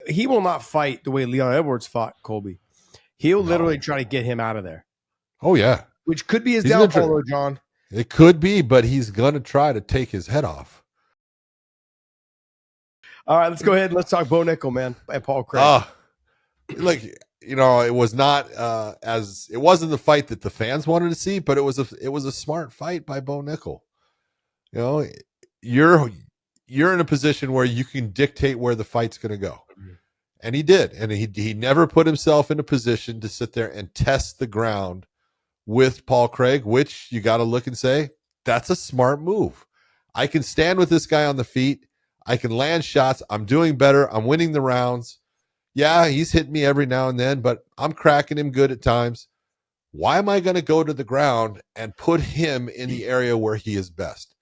he will not fight the way Leon Edwards fought Colby. He'll literally try to get him out of there. Oh yeah, which could be his downfall, though, John. It could be, but he's gonna try to take his head off. All right, let's go ahead and let's talk Bo Nickal, man, and Paul Craig. It was not it wasn't the fight that the fans wanted to see, but it was a smart fight by Bo Nickal. You know, you're in a position where you can dictate where the fight's going to go. And he did. And he never put himself in a position to sit there and test the ground with Paul Craig, which you got to look and say, that's a smart move. I can stand with this guy on the feet. I can land shots. I'm doing better. I'm winning the rounds. Yeah, he's hitting me every now and then, but I'm cracking him good at times. Why am I going to go to the ground and put him in the area where he is best?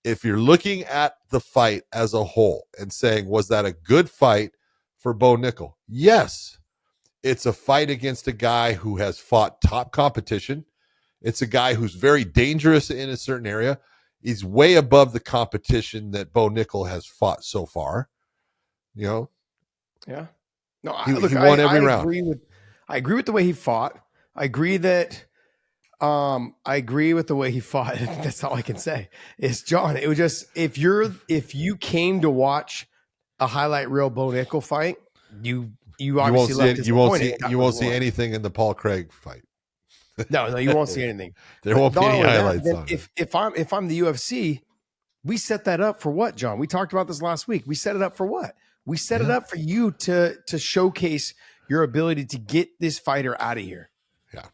If you're looking at the fight as a whole and saying, was that a good fight for Bo Nickal? Yes. It's a fight against a guy who has fought top competition. It's a guy who's very dangerous in a certain area. He's way above the competition that Bo Nickal has fought so far. You know? Yeah. No, he won every round. I agree with the way he fought. I agree with the way he fought. That's all I can say. Is John, it was just if you came to watch a highlight reel Bo Nickal fight, you obviously you won't see anything in the Paul Craig fight. No, you won't see anything. There won't be any highlights on it. If I'm the UFC, we set that up for what, John? We talked about this last week. We set it up for what? We set it up for you to showcase your ability to get this fighter out of here. Yeah.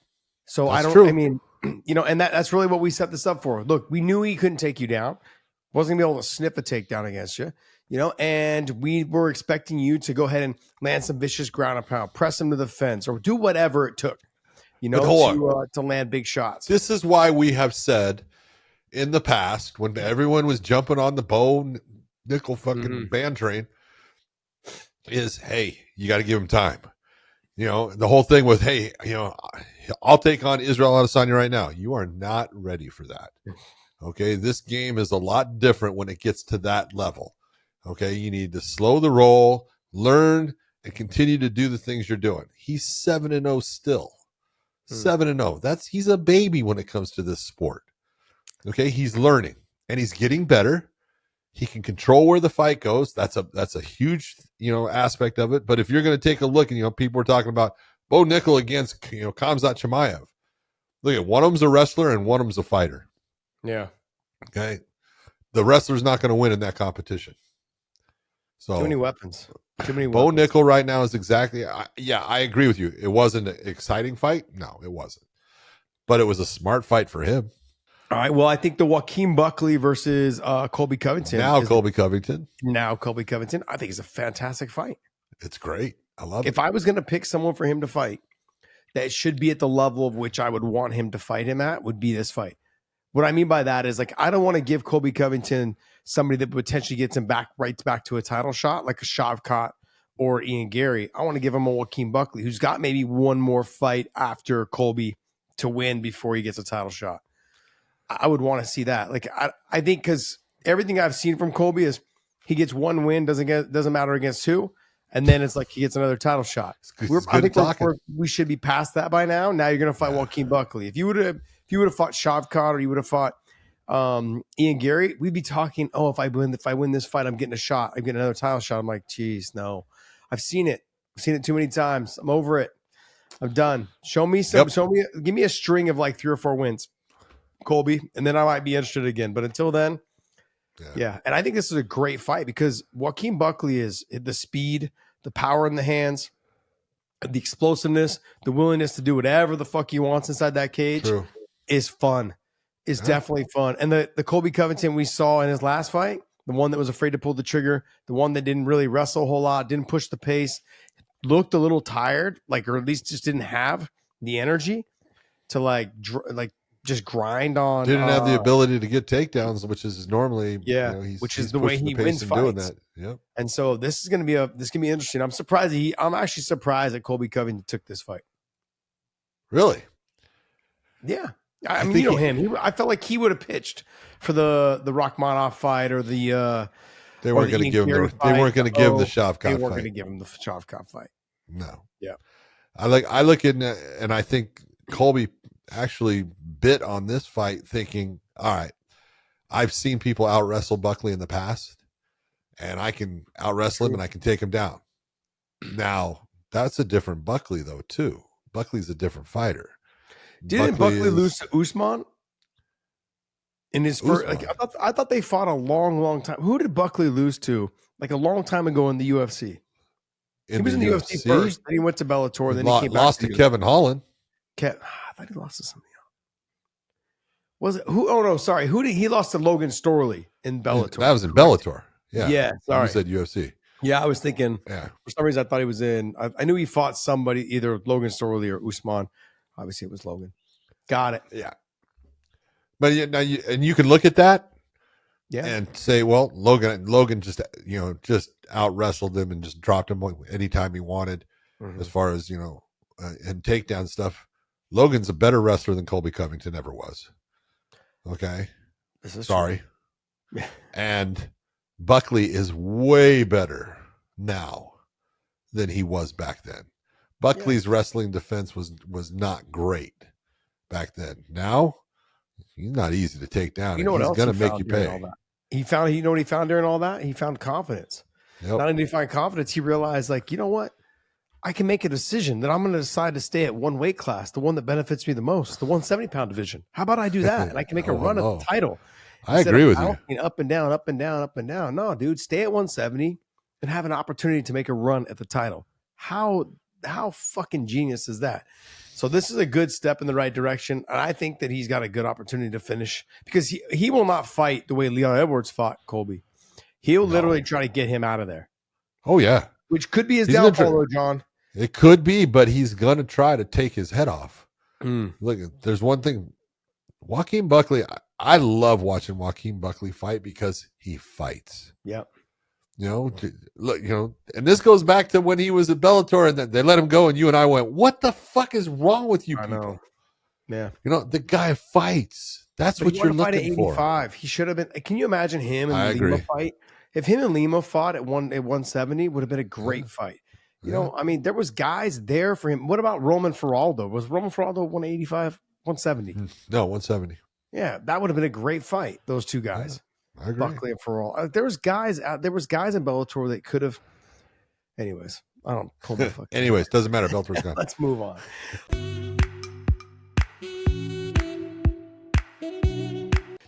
So and that's really what we set this up for. Look, we knew he couldn't take you down. Wasn't gonna be able to sniff a takedown against you, and we were expecting you to go ahead and land some vicious ground and pound, press him to the fence, or do whatever it took, to land big shots. This is why we have said in the past, when everyone was jumping on the Bo Nickal fucking band train, is, hey, you got to give him time. The whole thing with, hey, I'll take on Israel Adesanya right now. You are not ready for that. Okay. This game is a lot different when it gets to that level. Okay. You need to slow the roll, learn, and continue to do the things you're doing. He's 7-0 still. 7-0. He's a baby when it comes to this sport. Okay. He's learning and he's getting better. He can control where the fight goes. That's a huge, aspect of it. But if you're going to take a look and, people are talking about Bo Nickal against, Khamzat Chimaev. Look at one of them's a wrestler and one of them's a fighter. Yeah. Okay. The wrestler's not going to win in that competition. So too many weapons. Bo Nickal right now is exactly. I agree with you. It wasn't an exciting fight. No, it wasn't. But it was a smart fight for him. All right. Well, I think the Joaquin Buckley versus Colby Covington. Colby Covington. I think it's a fantastic fight. It's great. I love it. If I was going to pick someone for him to fight that should be at the level of which I would want him to fight him at, would be this fight. What I mean by that is, I don't want to give Colby Covington somebody that potentially gets him right back to a title shot, like a Shavkat or Ian Gary. I want to give him a Joaquin Buckley, who's got maybe one more fight after Colby to win before he gets a title shot. I would want to see that. I think because everything I've seen from Colby is he gets one win, doesn't matter against who, and then it's like he gets another title shot. I think we should be past that by now. Now you're going to fight Joaquin Buckley. If you would have fought Shavkat or you would have fought Ian Gary, we'd be talking. Oh, if I win this fight, I'm getting a shot. I'm getting another title shot. I'm like, geez, no. I've seen it. I've seen it too many times. I'm over it. I'm done. Show me give me a string of 3 or 4 wins, Colby, and then I might be interested again. But until then, yeah. And I think this is a great fight because Joaquin Buckley is the speed, the power in the hands, the explosiveness, the willingness to do whatever the fuck he wants inside that cage is fun. Is definitely fun. And the Colby Covington we saw in his last fight, the one that was afraid to pull the trigger, the one that didn't really wrestle a whole lot, didn't push the pace, looked a little tired, or at least just didn't have the energy to just grind on. Didn't have the ability to get takedowns, which is normally which is the way he wins fights. Doing that. Yep. And so this is going to be interesting. I'm actually surprised that Colby Covington took this fight. Really? Yeah. I mean, him. I felt like he would have pitched for the Rakhmonov fight or the They weren't going to give him the Shavkat They weren't going fight. to give him the Shavkat fight. No. Yeah. I look in, and I think Colby actually bit on this fight thinking, all right, I've seen people out wrestle Buckley in the past, and I can out wrestle him and I can take him down. Now, that's a different Buckley, though, too. Buckley's a different fighter. Didn't Buckley lose to Usman? In his first, like I thought they fought a long time. Who did Buckley lose to? Like a long time ago in the UFC. He was in the UFC first. Then he went to Bellator. Then he came back lost to Kevin Holland. I thought he lost to somebody else. Was it who? Oh no, sorry. Who did he lost to? Logan Storley in Bellator. That was in Bellator. Yeah. Yeah. Sorry. You said UFC. Yeah, I was thinking. Yeah. For some reason, I thought he was in. I knew he fought somebody, either Logan Storley or Usman. Obviously, it was Logan. Got it. Yeah. But you can look at that, and say, well, Logan just out wrestled him and just dropped him anytime he wanted, as far as and takedown stuff. Logan's a better wrestler than Colby Covington ever was. Okay, sorry, and Buckley is way better now than he was back then. Buckley's wrestling defense was not great back then. Now. He's not easy to take down. You know what he's else going to make you pay. He found, you know what he found during all that? He found confidence. Yep. Not only did he find confidence, he realized, like, you know what? I can make a decision that I'm going to decide to stay at one weight class, the one that benefits me the most, the 170-pound division. How about I do that? And I can make a run at the title. I agree with you. Up and down, up and down, up and down. No, dude, stay at 170 and have an opportunity to make a run at the title. How fucking genius is that? So this is a good step in the right direction. And I think that he's got a good opportunity to finish, because he will not fight the way Leon Edwards fought Colby. He'll literally try to get him out of there. Oh, yeah. Which could be his downfall, John. It could be, but he's going to try to take his head off. Look, there's one thing. Joaquin Buckley, I love watching Joaquin Buckley fight because he fights. Yep. Look, and this goes back to when he was at Bellator and they let him go, and you and I went, "What the fuck is wrong with you people?" Yeah, the guy fights. That's what you're looking for. 85. He should have been. Can you imagine him and Lima fight? If him and Lima fought at 170, would have been a great fight. I mean, there was guys there for him. What about Roman Feraldo? Was Roman Feraldo 185, 170? No, 170. Yeah, that would have been a great fight. Those two guys. I agree. Buckley and Farrell. There was guys in Bellator that could have. Anyways, I don't. Anyways, doesn't matter. Bellator's gone. Let's move on.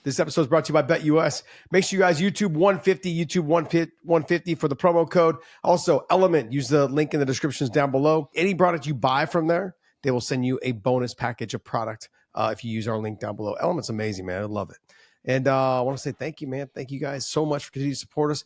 This episode is brought to you by BetUS. Make sure you guys YouTube 150 for the promo code. Also, Element. Use the link in the descriptions down below. Any product you buy from there, they will send you a bonus package of product if you use our link down below. Element's amazing, man. I love it. And I want to say thank you, man. Thank you guys so much for continuing to support us.